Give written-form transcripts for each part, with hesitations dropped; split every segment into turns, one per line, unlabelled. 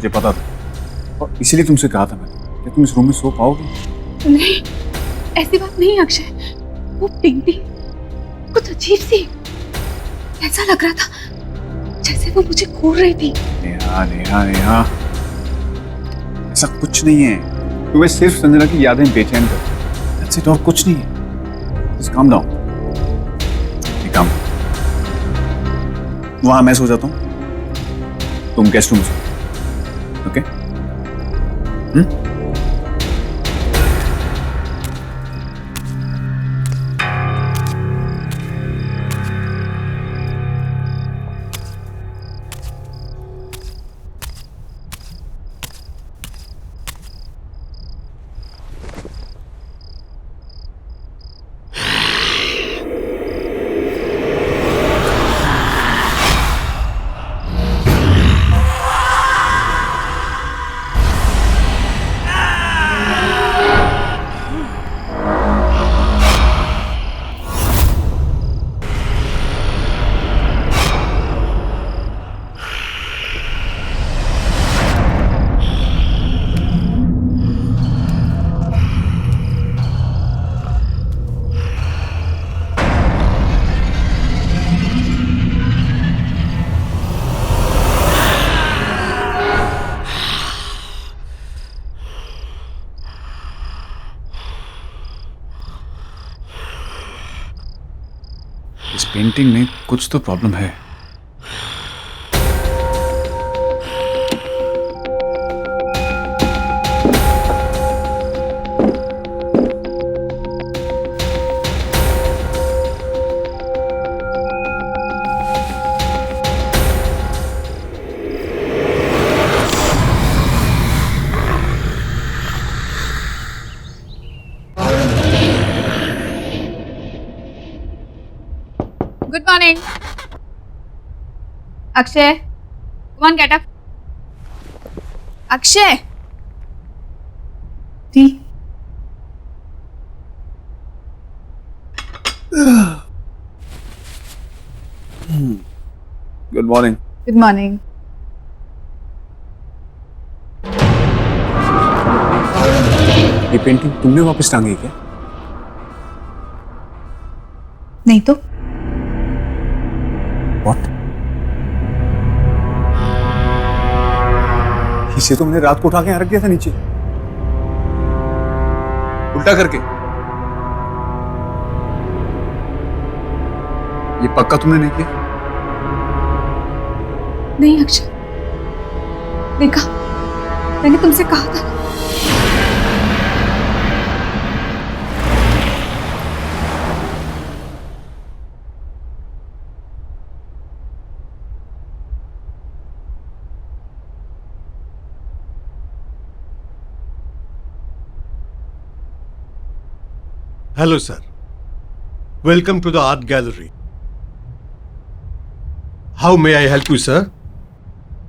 मुझे पता था और इसीलिए तुमसे कहा था मैंने कि तुम इस रूम में सो पाओगे।
नहीं, ऐसी बात नहीं अक्षय। वो पेंटिंग कुछ अजीब सी, ऐसा लग रहा था जैसे वो मुझे घूर रही थी।
नेहा नेहा नेहा, ऐसा कुछ नहीं है। तुम्हें सिर्फ संजना की यादें बेचैन करती हैं। That's it, और कुछ नहीं है। Just calm down। एक काम, वहां मैं सो जाता हूँ, तुम गेस्ट रूम में सो। ओके? इस पेंटिंग में कुछ तो प्रॉब्लम है।
Good morning Akshay, come on get up. Akshay, T.
Good morning.
Good morning.
ये पेंटिंग तुमने वापस टांगी क्या?
नहीं तो
What? इसे तो मैंने रात को उठा के यहाँ रख दिया था नीचे, उल्टा करके। ये पक्का तुमने नहीं किया?
नहीं अक्षय, देखा, मैंने तुमसे कहा था।
Hello, sir. Welcome to the art gallery. How may I help you, sir?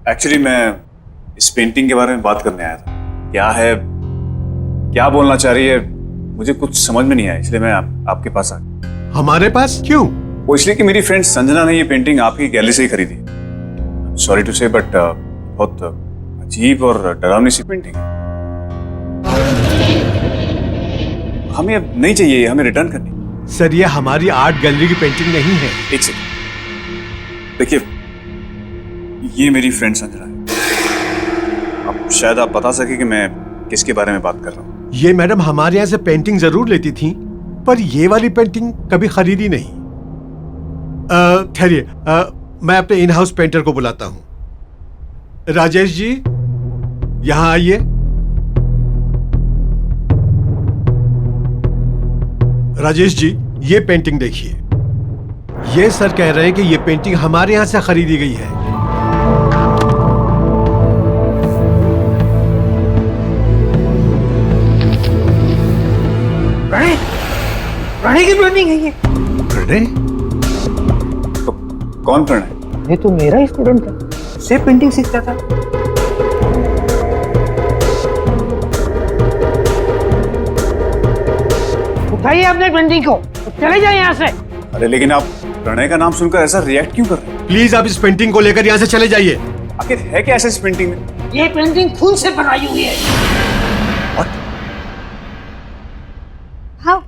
Actually मैं इस पेंटिंग के बारे में बात करने आया था। क्या है, क्या बोलना चाह रही है, मुझे कुछ समझ में नहीं आया, इसलिए मैं आपके पास आ गया।
हमारे पास क्यों?
वो इसलिए कि मेरी फ्रेंड संजना ने ये पेंटिंग आपकी गैलरी से ही खरीदी। सॉरी टू से, बट बहुत अजीब और डरावनी सी पेंटिंग है। हमें अब नहीं चाहिए, हमें रिटर्न करनी।
सर, ये हमारी आर्ट गैलरी की पेंटिंग नहीं है।
एक सेकंड, देखिए, ये मेरी फ्रेंड संजना है। अब शायद आप बता सके कि मैं किसके बारे में बात कर रहा हूँ।
ये मैडम हमारे यहाँ से पेंटिंग जरूर लेती थी, पर ये वाली पेंटिंग कभी खरीदी नहीं। ठहरिए, मैं अपने इन हाउस पेंटर को बुलाता हूँ। राजेश जी, यहाँ आइए। राजेश जी, ये पेंटिंग देखिए। ये सर कह रहे हैं कि ये पेंटिंग हमारे यहां से खरीदी गई है।
प्रणय की पेंटिंग है ये।
प्रणय?
तो कौन प्रणय?
ये तो मेरा ही स्टूडेंट था, से पेंटिंग सीखता था। उठाइए अपने पेंटिंग को, चले जाए यहाँ से।
अरे लेकिन आप प्रणय का नाम सुनकर ऐसा रिएक्ट क्यों कर रहे हैं?
प्लीज आप इस पेंटिंग को लेकर यहाँ से चले जाइए।
आखिर है क्या ऐसा इस पेंटिंग में
ये पेंटिंग खून से बनाई हुई है।
हाँ,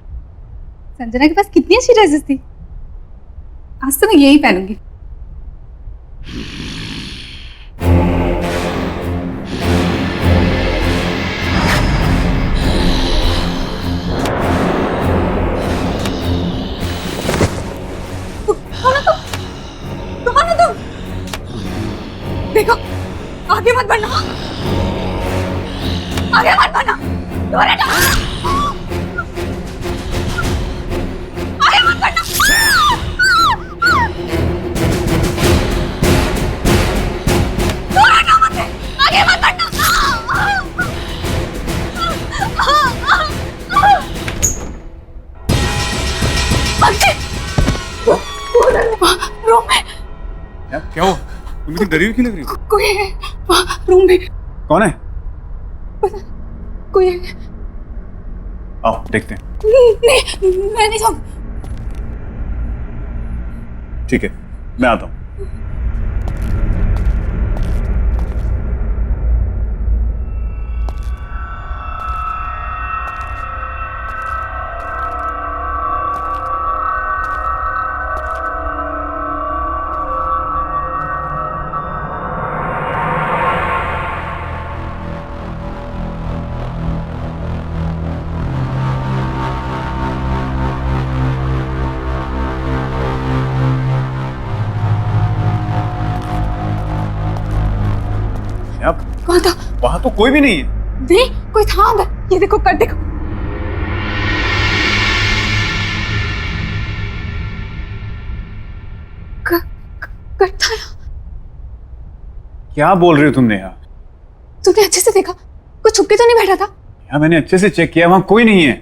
संजना के पास कितनी अच्छी ड्रेसेस थी। आज तो मैं यही पहनूंगी। कौन हो तुम? देखो, आगे मत बढ़ना। आगे मत बढ़ना। दूर हटो। आगे मत बढ़ना। दूर हटो मुझसे। आगे मत बढ़ना। अक्षय, रूम में
क्या हुआ? तुम इतनी डरी हुई क्यों लग रही हो?
कोई है वहाँ रूम में।
कौन है?
कोई है।
आओ देखते हैं।
नहीं, मैं नहीं जाऊँ।
ठीक है, मैं आता हूँ। अब
कौन था?
वहां तो कोई भी नहीं है।
नहीं, कोई था अंदर। ये देखो, कट देखो। कट था यहाँ।
क्या बोल रही हो तुमने यार?
तुमने अच्छे से देखा? कोई छुप के तो नहीं बैठा था?
यार मैंने अच्छे से चेक किया, वहां कोई नहीं है।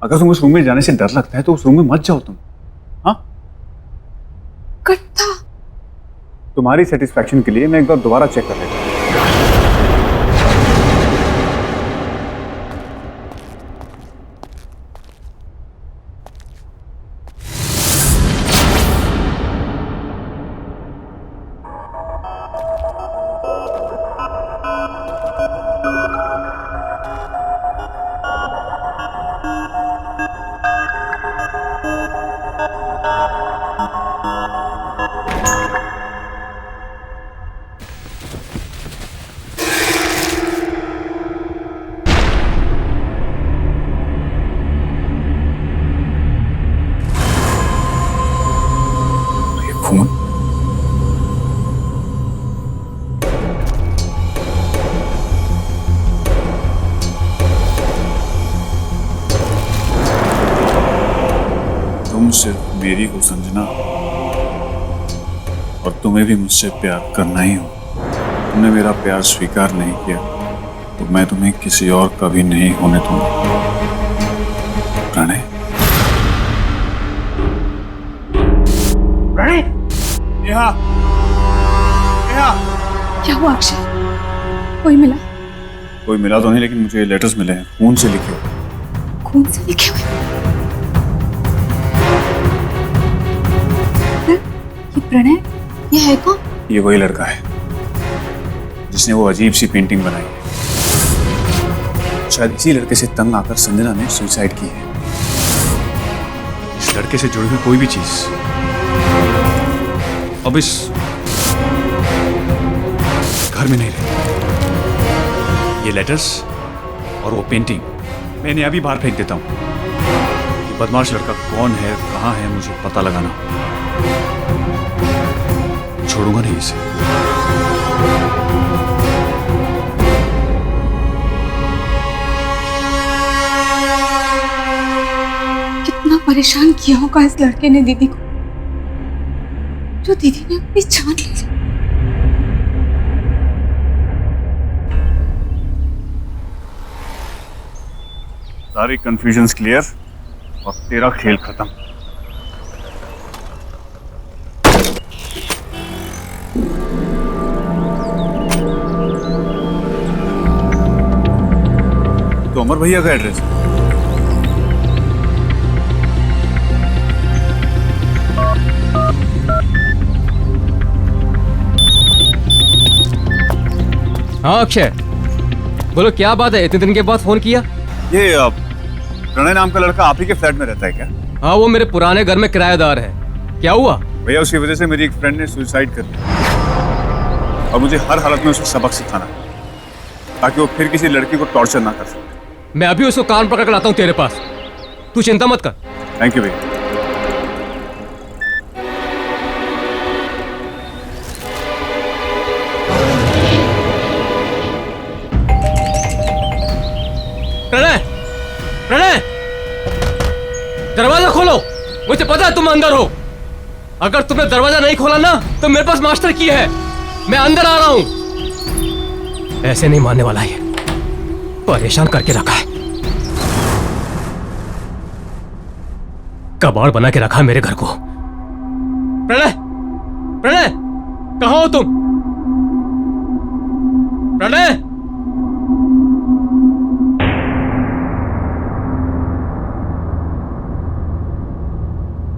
अगर तुम उस रूम में जाने से डर लगता है तो उस रूम में मत जाओ तुम। हाँ,
कट था।
तुम्हारी सेटिस्फैक्शन के लिए मैं एक बार दोबारा चेक कर लेता हूँ। खून? तुम सिर्फ मेरी हो संजना, और तुम्हें भी मुझसे प्यार करना ही हो। तुमने मेरा प्यार स्वीकार नहीं किया तो मैं तुम्हें किसी और का भी नहीं होने दूंगा। प्रणय,
प्रणय,
यहाँ
क्या हुआ अक्षय? कोई मिला?
कोई मिला तो नहीं, लेकिन मुझे लेटर्स मिले हैं, खून से लिखे हुए।
खून से लिखे हुए? ये प्रणय, ये है कौन?
ये वही लड़का है जिसने वो अजीब सी पेंटिंग बनाई है। शायद इसी लड़के से तंग आकर संजना ने सुसाइड की है। इस लड़के से जुड़ी हुई कोई भी चीज अब इस घर में नहीं रही। ये लेटर्स और वो पेंटिंग मैं इन्हें अभी बाहर फेंक देता हूं। ये बदमाश लड़का कौन है, कहां है, मुझे पता लगाना। छोड़ूंगा नहीं इसे।
कितना परेशान किया होगा इस लड़के ने दीदी को, जो दीदी ने अपनी जान ले ली।
सारी कंफ्यूजन्स क्लियर और तेरा खेल खत्म। तो अमर भैया का एड्रेस है।
हाँ अक्षय, बोलो क्या बात है, इतने दिन के बाद फोन किया?
ये प्रणय नाम का लड़का आप ही के फ्लैट में रहता है क्या?
हाँ, वो मेरे पुराने घर में किराएदार है। क्या हुआ?
भैया उसकी वजह से मेरी एक फ्रेंड ने सुसाइड कर लिया और मुझे हर हालत में उसे सबक सिखाना है ताकि वो फिर किसी लड़की को टॉर्चर ना कर सके।
मैं अभी उसको कान पकड़ कर लाता हूँ तेरे पास, तू चिंता मत कर।
थैंक यू भैया।
प्रणय, प्रणय, दरवाजा खोलो, मुझे पता है तुम अंदर हो। अगर तुमने दरवाजा नहीं खोला ना तो मेरे पास मास्टर की है, मैं अंदर आ रहा हूं। ऐसे नहीं मानने वाला है, परेशान करके रखा है, कबाड़ बना के रखा है मेरे घर को। प्रणय, प्रणय, कहां हो तुम? प्रणय,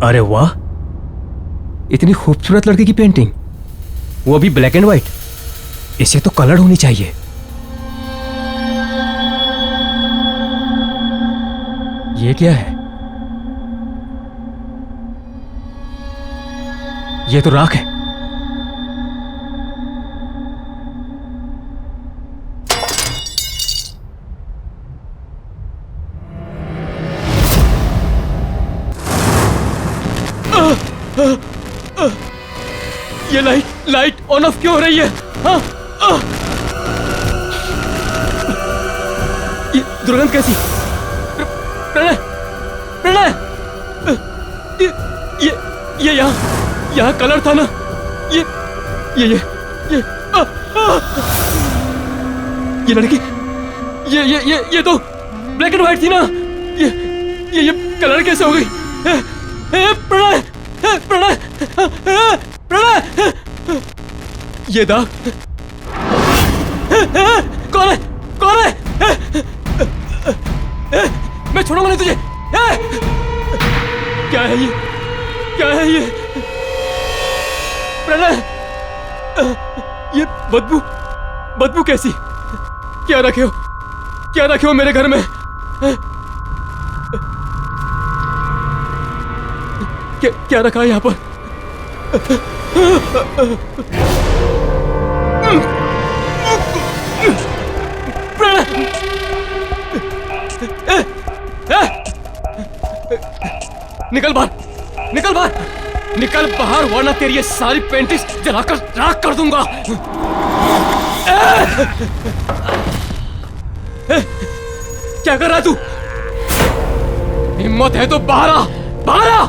अरे वाह, इतनी खूबसूरत लड़की की पेंटिंग, वो भी ब्लैक एंड व्हाइट। इसे तो कलर होनी चाहिए। ये क्या है? ये तो राख है। ये लाइट ऑन ऑफ क्यों हो रही है? हाँ, ये दुर्गंध कैसी? प्रणय, प्रणय, ये यहाँ कलर था ना? ये लड़की, ये तो ब्लैक एंड व्हाइट थी ना? ये कलर कैसे हो गई? प्रणय, प्रणय, प्रणय, ये दाग कौन है? कौन है? मैं छोड़ूंगा नहीं तुझे। क्या है ये? क्या है ये? प्रणय, ये बदबू कैसी? क्या रखे हो? क्या रखे हो मेरे घर में? क्या रखा है यहाँ पर? निकल बाहर, निकल बाहर, निकल बाहर, वरना तेरी ये सारी पेंटिंग्स जलाकर राख कर दूंगा। क्या कर रहा है तू? हिम्मत है तो बाहर आ, बाहर आ।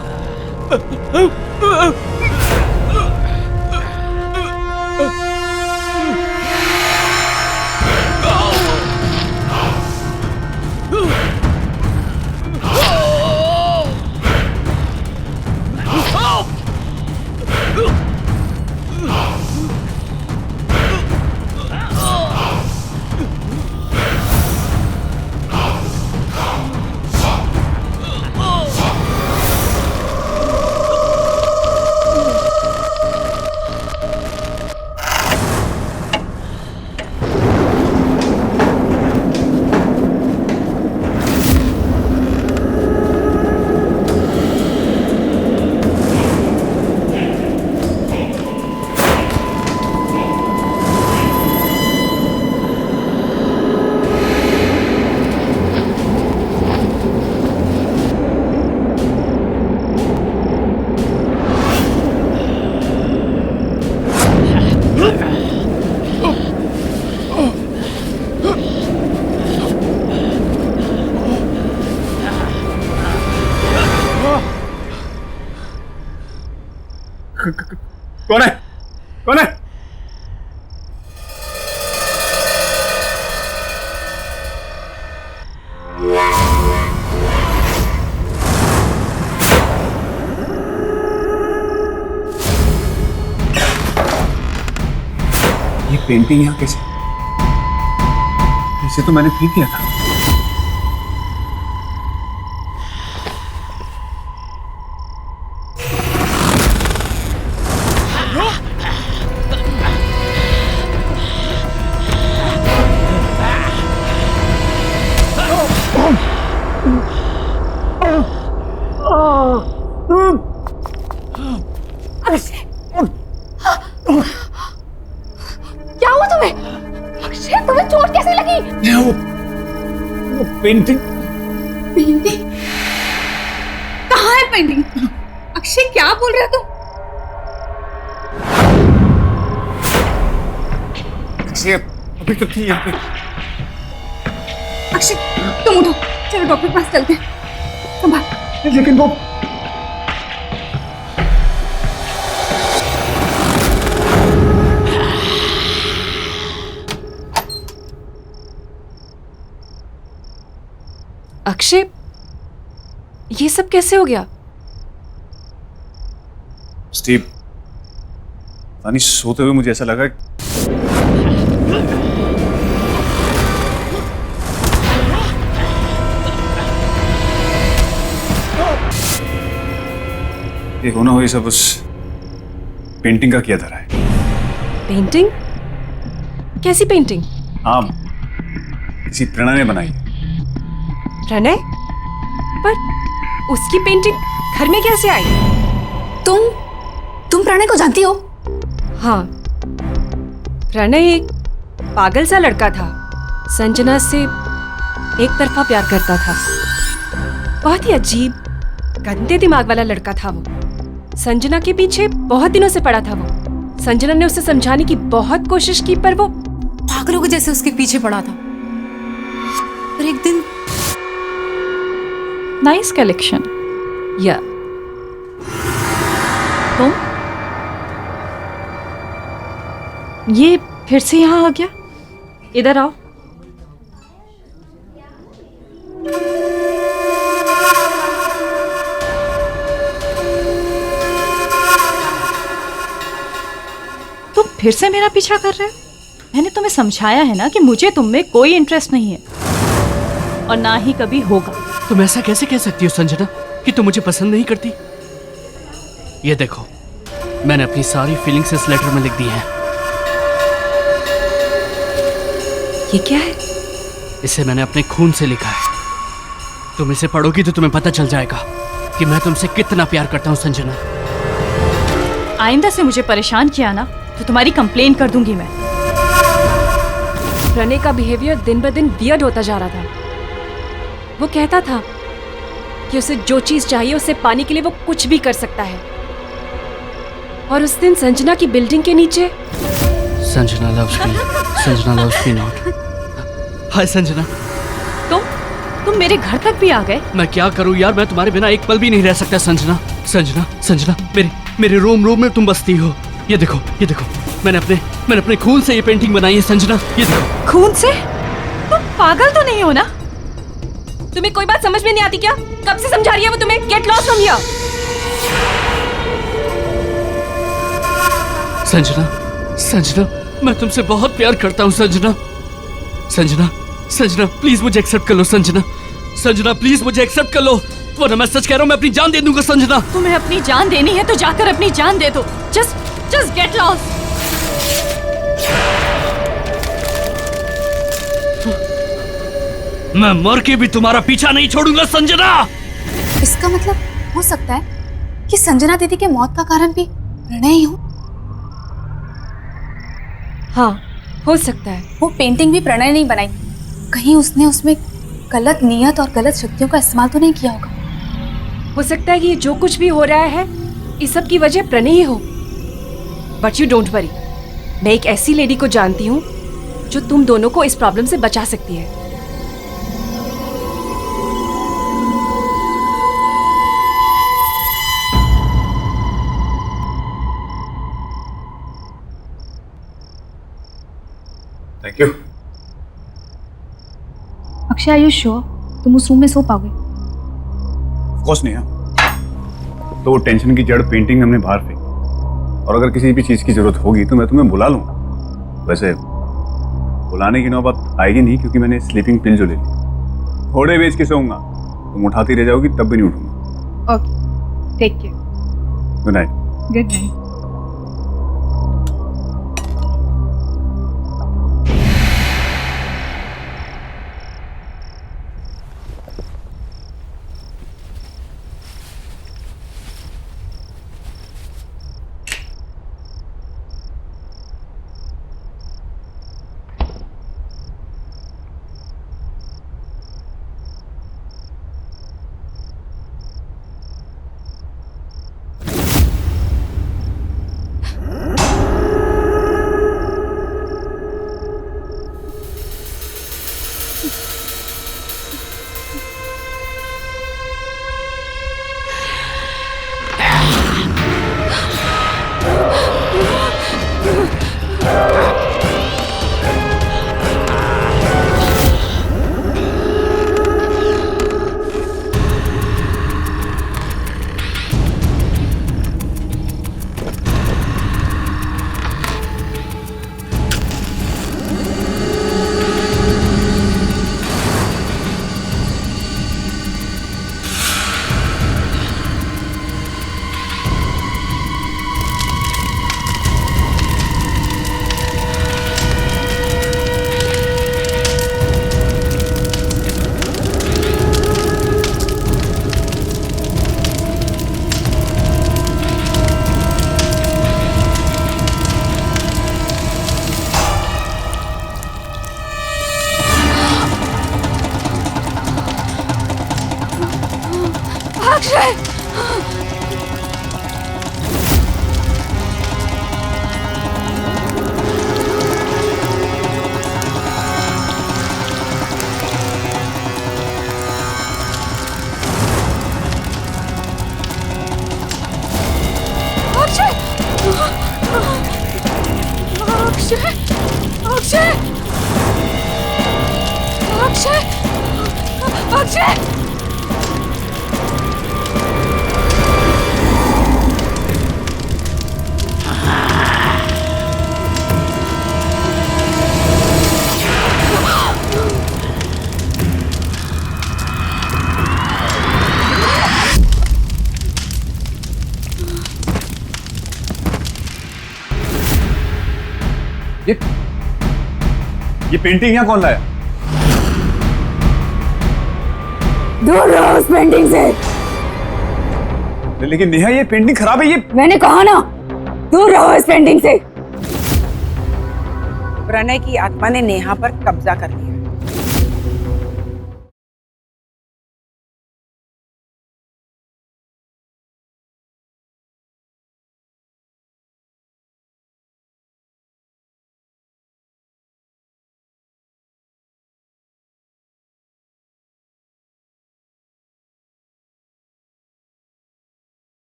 कौन है? कौन है? ये पेंटिंग यहाँ कैसे? इसे तो मैंने फेंक दिया था।
तुम्हें चोट कैसे लगी?
वो पेंटिंग
पेंटिंग? कहाँ है पेंटिंग? अक्षय क्या बोल रहे हो तुम?
अक्षय अभी तो थी यहाँ पे।
अक्षय तुम उठो, चलो डॉक्टर के पास चलते हैं। संभाल।
लेकिन वो
अक्षय, ये सब कैसे हो गया?
स्टीव, पानी सोते हुए मुझे ऐसा लगा ये होना हो, ये सब उस पेंटिंग का किया धरा है।
पेंटिंग? कैसी पेंटिंग?
हाँ, किसी प्रणय ने बनाई है।
प्रणय? पर उसकी पेंटिंग घर में कैसे आई?
तुम प्रणय को जानती हो?
हाँ, प्रणय एक पागल सा लड़का था। संजना से एक तरफा प्यार करता था। बहुत ही अजीब, गंदे दिमाग वाला लड़का था वो। संजना के पीछे बहुत दिनों से पड़ा था वो। संजना ने उसे समझाने की बहुत कोशिश की, पर वो पागलों के जैसे उसके पीछे पड़ा था। पर एक दिन
नाइस कलेक्शन।
या
तुम ये फिर से यहाँ आ गया? इधर आओ। तुम फिर से मेरा पीछा कर रहे हो? मैंने तुम्हें समझाया है ना कि मुझे तुम में कोई इंटरेस्ट नहीं है और ना ही कभी होगा।
तुम ऐसा कैसे कह सकती हो संजना कि तुम मुझे पसंद नहीं करती? ये देखो, मैंने अपनी सारी फीलिंग्स इस लेटर में लिख दी हैं।
ये क्या है?
इसे मैंने अपने खून से लिखा है। तुम इसे पढ़ोगी तो तुम्हें पता चल जाएगा कि मैं तुमसे कितना प्यार करता हूँ संजना।
आइंदा से मुझे परेशान किया ना तो तुम्हारी कंप्लेन कर दूंगी मैं।
प्रणय का बिहेवियर दिन ब दिन वियर्ड होता जा रहा था। वो कहता था कि उसे जो चीज चाहिए उसे पाने के लिए वो कुछ भी कर सकता है। और उस दिन संजना की बिल्डिंग के नीचे
Sanjana loves me, Sanjana loves me not. Hi Sanjana.
तुम मेरे घर तक भी आ गए?
मैं क्या करूं यार, मैं तुम्हारे बिना एक पल भी नहीं रह सकता संजना। संजना, संजना, मेरे रोम रोम में तुम बसती हो। ये देखो, ये देखो, मैंने अपने खून से ये पेंटिंग बनाई है संजना। ये देखो।
खून से? तुम पागल तो नहीं हो ना?
तुम्हें कोई बात समझ में नहीं आती क्या? कब से समझा रही है वो तुम्हें? Get lost from here.
Sanjana, Sanjana, मैं तुमसे बहुत प्यार करता हूँ संजना। संजना, संजना, प्लीज मुझे एक्सेप्ट कर लो संजना। संजना, प्लीज मुझे एक्सेप्ट कर लो, वरना मैं सच कह रहा हूँ, मैं अपनी जान दे दूंगा संजना।
तुम्हें अपनी जान देनी है तो जाकर अपनी जान दे दो। Just get lost.
मैं मर के भी तुम्हारा पीछा नहीं छोड़ूंगा संजना।
इसका मतलब हो सकता है कि संजना दीदी के मौत का कारण भी प्रणय ही हो।
हाँ, हो सकता है।
वो पेंटिंग भी प्रणय नहीं बनाई। कहीं उसने उसमें गलत नियत और गलत शक्तियों का इस्तेमाल तो नहीं किया होगा।
हो सकता है कि जो कुछ भी हो रहा है इस सब की वजह प्रणय ही हो। बट यू डोंट वरी, मैं एक ऐसी लेडी को जानती हूँ जो तुम दोनों को इस प्रॉब्लम से बचा सकती है।
Thank you.
Akshay, are you sure तुम उस रूम में सो पाओगे?
ऑफ कोर्स नहीं। हाँ, तो टेंशन की जड़ पेंटिंग हमने बाहर फेंकी, और अगर किसी भी चीज की जरूरत होगी तो मैं तुम्हें बुला लूंगा। वैसे बुलाने की नौबत आएगी नहीं, क्योंकि मैंने स्लीपिंग पिल जो ले ली। घोड़े बेच के सोऊंगा, तुम उठाती रह जाओगी, तब भी नहीं उठूंगा।
Okay, take care.
Good night.
Good night.
Akshay!
ये पेंटिंग यहाँ कौन लाया?
दूर रहो उस पेंटिंग से।
लेकिन नेहा ये पेंटिंग खराब है। ये
मैंने कहा ना, दूर रहो इस पेंटिंग से।
प्रणय की आत्मा ने नेहा पर कब्जा कर लिया।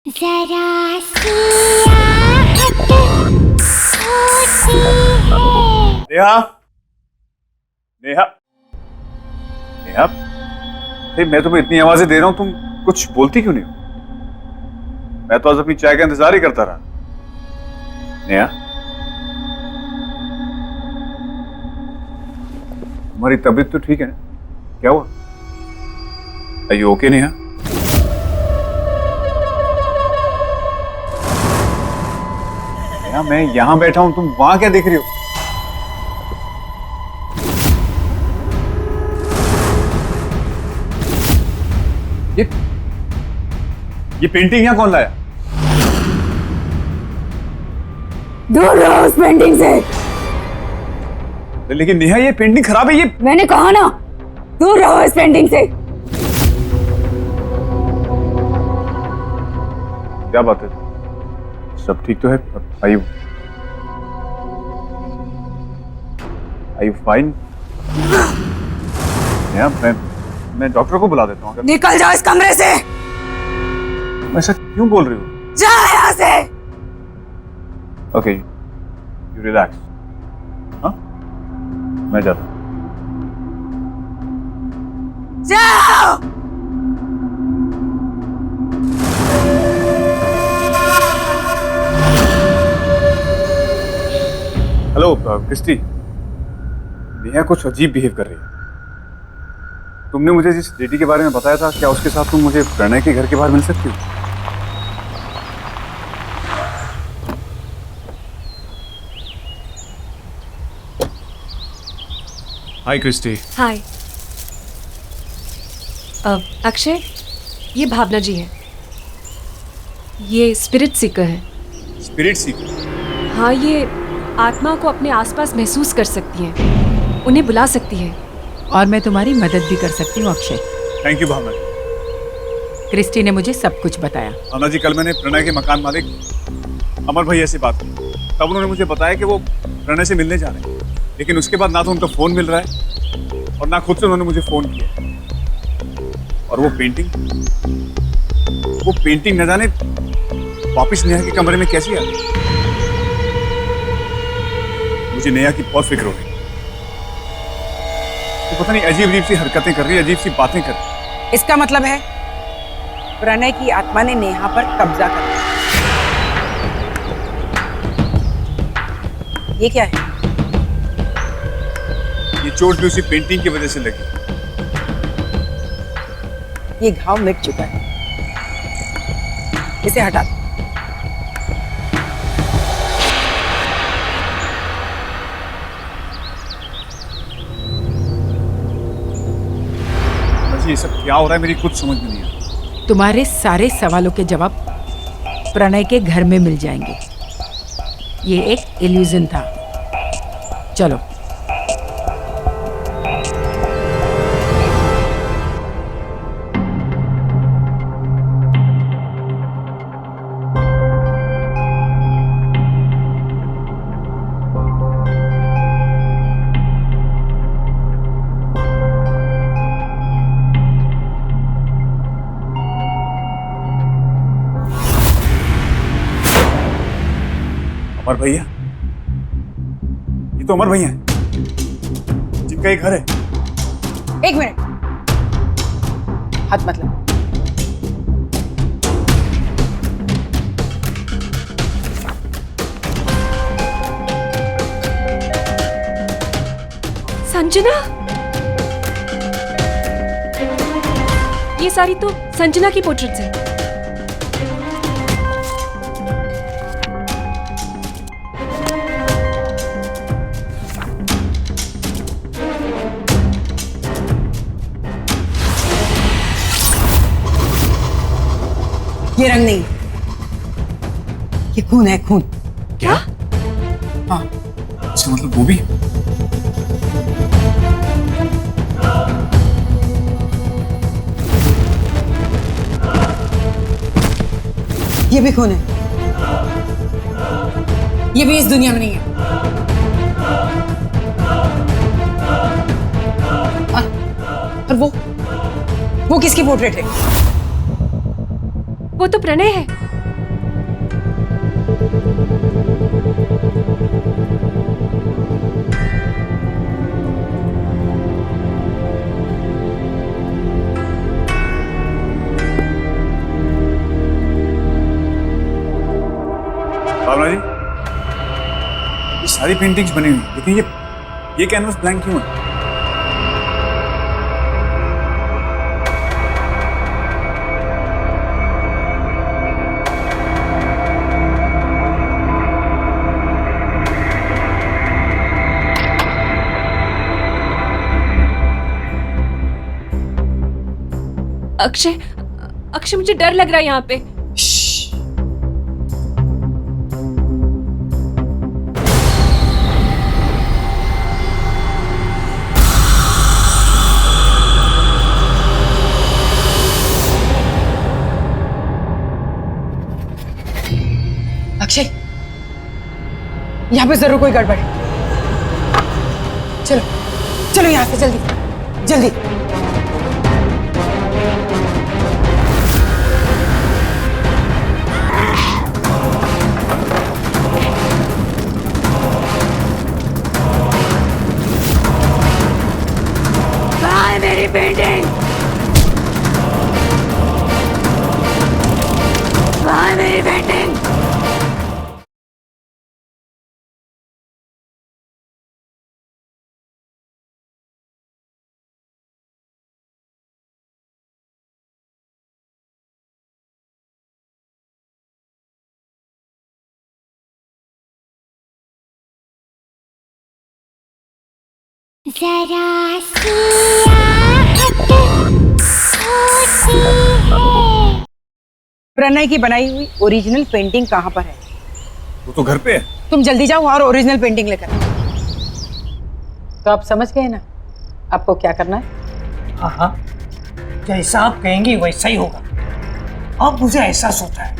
जरा सी आहट होती है।
नेहा, नेहा, नेहा, अरे मैं तुम्हें इतनी आवाजें दे रहा हूं, तुम कुछ बोलती क्यों नहीं हो? मैं तो आज अपनी चाय का इंतजार ही करता रहा। नेहा, तुम्हारी तबीयत तो ठीक है ना? क्या हुआ? Are you okay Neha? Neha, मैं यहां बैठा हूं, तुम वहां क्या देख रही हो? ये पेंटिंग यहाँ कौन लाया?
दूर रहो उस पेंटिंग से।
लेकिन नेहा ये पेंटिंग खराब है। ये
मैंने कहा ना, दूर रहो इस पेंटिंग से।
क्या बात है? सब ठीक तो है? आयु फाइन? नेहा, मैं डॉक्टर को बुला देता हूँ। अगर
निकल जाओ इस कमरे से।
ऐसा क्यों बोल रही हो?
जाओ यहाँ से।
Okay, you relax. हाँ, मैं जाता हूँ।
जाओ।
हेलो क्रिस्टी, नेहा कुछ अजीब बिहेव कर रही है। तुमने मुझे जिस लेडी के बारे में बताया था, क्या उसके साथ तुम मुझे प्रणय के घर के बाहर मिल सकती हो? हाय क्रिस्टी।
हाय। अक्षय, ये भावना जी है। ये स्पिरिट सीकर है।
स्पिरिट सीकर?
हाँ, ये आत्मा को अपने आसपास महसूस कर सकती है, उन्हें बुला सकती है।
और मैं तुम्हारी मदद भी कर सकती हूँ Akshay.
Thank you Bhavna.
Christy ने मुझे सब कुछ बताया।
भावना जी, कल मैंने प्रणय के मकान मालिक अमर भैया से बात की। तब उन्होंने मुझे बताया कि वो प्रणय से मिलने जा रहे हैं, लेकिन उसके बाद ना तो उनका फोन मिल रहा है और ना खुद से उन्होंने मुझे फोन किया। और वो पेंटिंग न जाने वापिस नेहा के कमरे में कैसी आ गई। मुझे नेहा की बहुत फिक्र हो रही है। तो पता नहीं अजीब अजीब सी हरकतें कर रही है, अजीब सी बातें कर रही है।
इसका मतलब है प्रणय की आत्मा ने नेहा पर कब्जा कर लिया। ये क्या है?
ये चोट भी उसी पेंटिंग की वजह से लगी।
ये घाव मिट चुका है, इसे हटा दो।
ये सब क्या हो रहा है, मेरी कुछ समझ में नहीं आ रहा।
तुम्हारे सारे सवालों के जवाब प्रणय के घर में मिल जाएंगे। ये एक इल्यूजन था। चलो।
अमर भैया, ये तो अमर भैया हैं, जिनका एक घर है।
एक मिनट, हाथ मत लगा।
संजना, ये सारी तो संजना की पोर्ट्रेट्स है।
ये रंग नहीं, ये खून है, खून।
क्या?
हाँ,
अच्छा मतलब वो भी?
ये भी खून है। ये भी इस दुनिया में नहीं है। और वो किसकी पोर्ट्रेट है?
वो तो प्रणय है।
भावना जी, ये सारी पेंटिंग्स बनी हुई, लेकिन ये कैनवस ब्लैंक क्यों है?
अक्षय, अक्षय मुझे डर लग रहा है यहाँ पे।
अक्षय, यहाँ पे जरूर कोई गड़बड़ है। चलो चलो यहाँ से जल्दी जल्दी।
कहाँ है मेरी पेंटिंग? कहाँ है मेरी पेंटिंग?
जरा सी आहट होती है।
प्रणय की बनाई हुई ओरिजिनल पेंटिंग कहाँ पर है?
वो तो घर पे है।
तुम जल्दी जाओ और ओरिजिनल पेंटिंग लेकर आओ। तो आप समझ गए ना आपको क्या करना है?
हाँ हाँ, जैसा आप कहेंगी वैसा ही होगा। अब मुझे एहसास होता है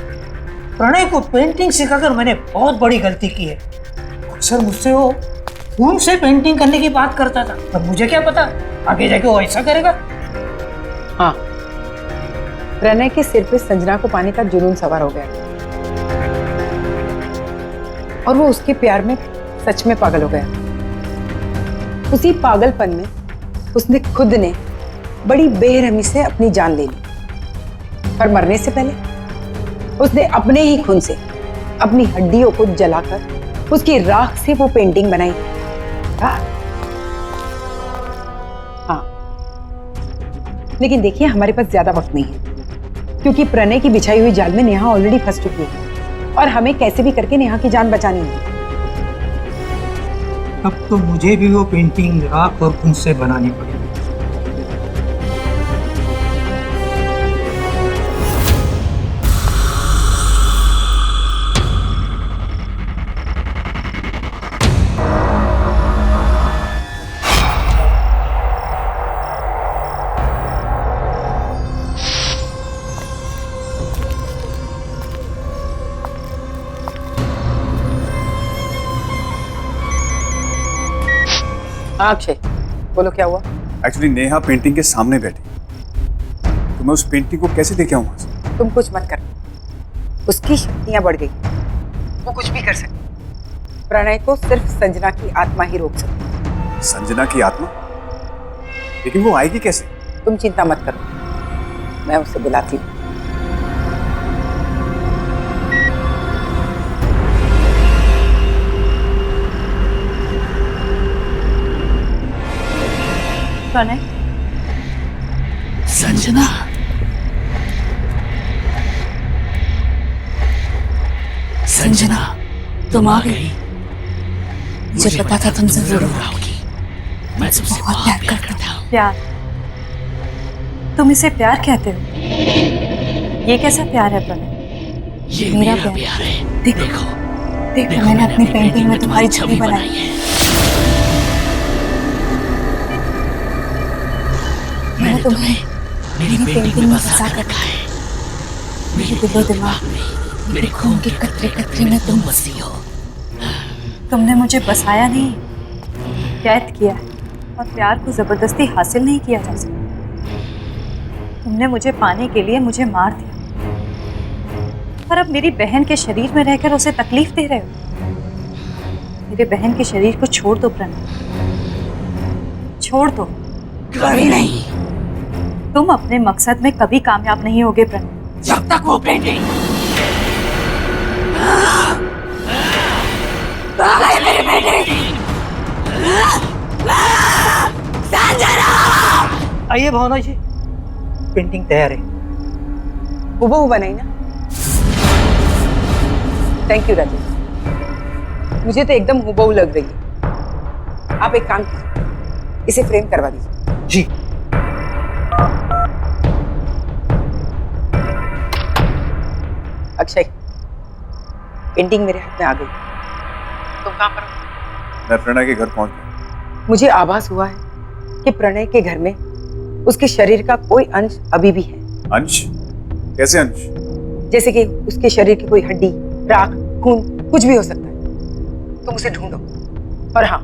प्रणय को पेंटिंग सिखाकर मैंने बहुत बड़ी गलती की है। अक्सर मुझसे वो खून से पेंटिंग करने की बात करता था, पर मुझे क्या पता आगे जाके वो ऐसा करेगा।
हाँ, प्रणय के सिर पे संजना को पाने का जुनून सवार हो गया और वो उसके प्यार में सच में पागल हो गया। उसी पागलपन में उसने खुद ने बड़ी बेरहमी से अपनी जान ले ली। पर मरने से पहले उसने अपने ही खून से अपनी हड्डियों को जलाकर उसकी राख से वो पेंटिंग बनाई। हाँ, लेकिन देखिए हमारे पास ज्यादा वक्त नहीं है, क्योंकि प्रणय की बिछाई हुई जाल में नेहा ऑलरेडी फंस चुकी है और हमें कैसे भी करके नेहा की जान बचानी है।
अब तो मुझे भी वो पेंटिंग राख और खून से बनानी पड़ेगी।
हाँ अक्षय, बोलो क्या हुआ?
एक्चुअली नेहा पेंटिंग के सामने बैठी, तो मैं उस पेंटिंग को कैसे लेके आऊँ वहां से?
तुम कुछ मत कर, उसकी शक्तियां बढ़ गई, वो कुछ भी कर सकती। प्रणय को सिर्फ संजना की आत्मा ही रोक सकती।
संजना की आत्मा? लेकिन वो आएगी कैसे?
तुम चिंता मत करो, मैं उसे बुलाती हूँ।
प्रणय,
संजना, संजना,
तुम आ गई। मुझे पता था तुम जरूर
आओगी। मैं तुमसे
बहुत प्यार करता हूँ।
प्यार? तुम इसे प्यार कहते हो? ये कैसा प्यार है प्रणय?
ये
मेरा
मेरा
प्यार।
प्यार है।
देखो
देखो,
देखो मैंने अपनी पेंटिंग में तुम्हारी छवि बनाई है। मैंने तुम्हें
मेरी
पेंटिंग में फंसा कर रखा है। मेरे दिलो दिमाग में, मेरे खून के कतरे कतरे में तुम बसी हो।
तुमने मुझे बसाया नहीं, कैद किया है। और प्यार को जबरदस्ती हासिल नहीं किया जा सकता। तुमने मुझे पाने के लिए मुझे मार दिया, और अब मेरी बहन के शरीर में रहकर उसे तकलीफ दे रहे हो। मेरे बहन के शरीर को छोड़ दो प्रणय, छोड़ दो।
कभी नहीं।
तुम अपने मकसद में कभी कामयाब नहीं होगे प्रणय।
जब तक वो पेंटिंग मेरे बेटे।
आइए भावना जी, पेंटिंग तैयार है।
हूबहू बनाई ना? थैंक यू राजेश, मुझे तो एकदम हूबहू लग रही है। आप एक काम कीजिए, इसे फ्रेम करवा दीजिए।
जी।
अक्षय, पेंटिंग मेरे हाथ में आ गई। तुम कहाँ पर हो?
मैं प्रणय के घर पहुंच गया।
मुझे आभास हुआ है कि प्रणय के घर में उसके शरीर का कोई अंश अभी भी है।
अंश? कैसे अंश?
जैसे कि उसके शरीर की कोई हड्डी, राख, खून, कुछ भी हो सकता है। तुम उसे ढूंढो। और हाँ,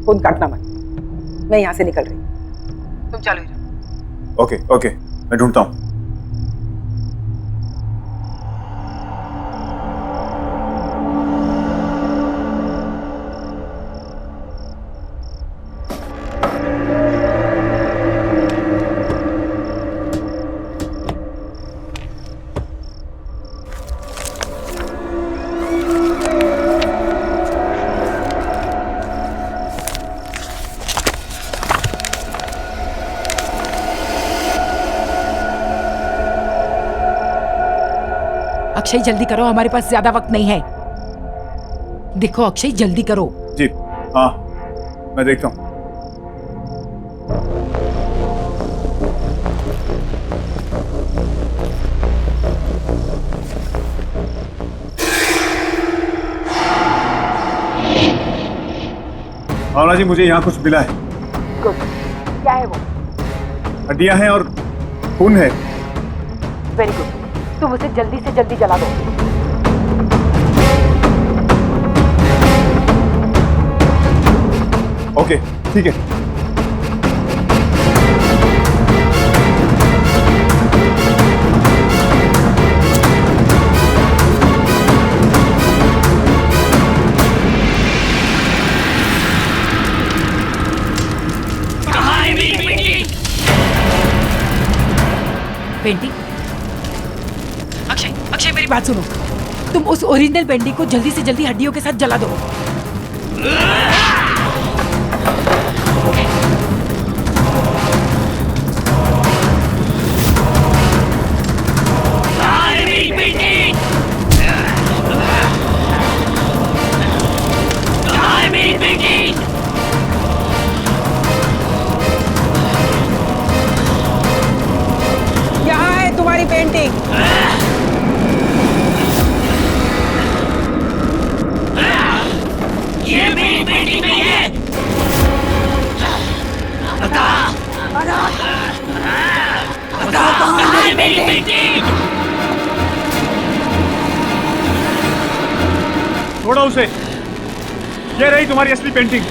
फोन काटना मत, मैं यहाँ से निकल रही हूँ। तुम चालू ही रहो।
ओके ओके, मैं ढूंढता हूँ।
अक्षय जल्दी करो, हमारे पास ज्यादा वक्त नहीं है। देखो अक्षय जल्दी करो।
जी हाँ, मैं देखता हूँ। भावना जी, मुझे यहाँ कुछ मिला है।
क्या है वो?
हड्डियां हैं और खून है।
वेरी गुड, तुम उसे जल्दी से जल्दी जला दो।
ओके ठीक है।
पेंटिंग? अक्षय, अक्षय मेरी बात सुनो। तुम उस ओरिजिनल पेंटिंग को जल्दी से जल्दी हड्डियों के साथ जला दो।
यहाँ है तुम्हारी पेंटिंग।
ये मेरी पेंटिंग नहीं है। बता कहाँ है मेरी पेंटिंग?
छोड़ो उसे। ये रही तुम्हारी असली पेंटिंग।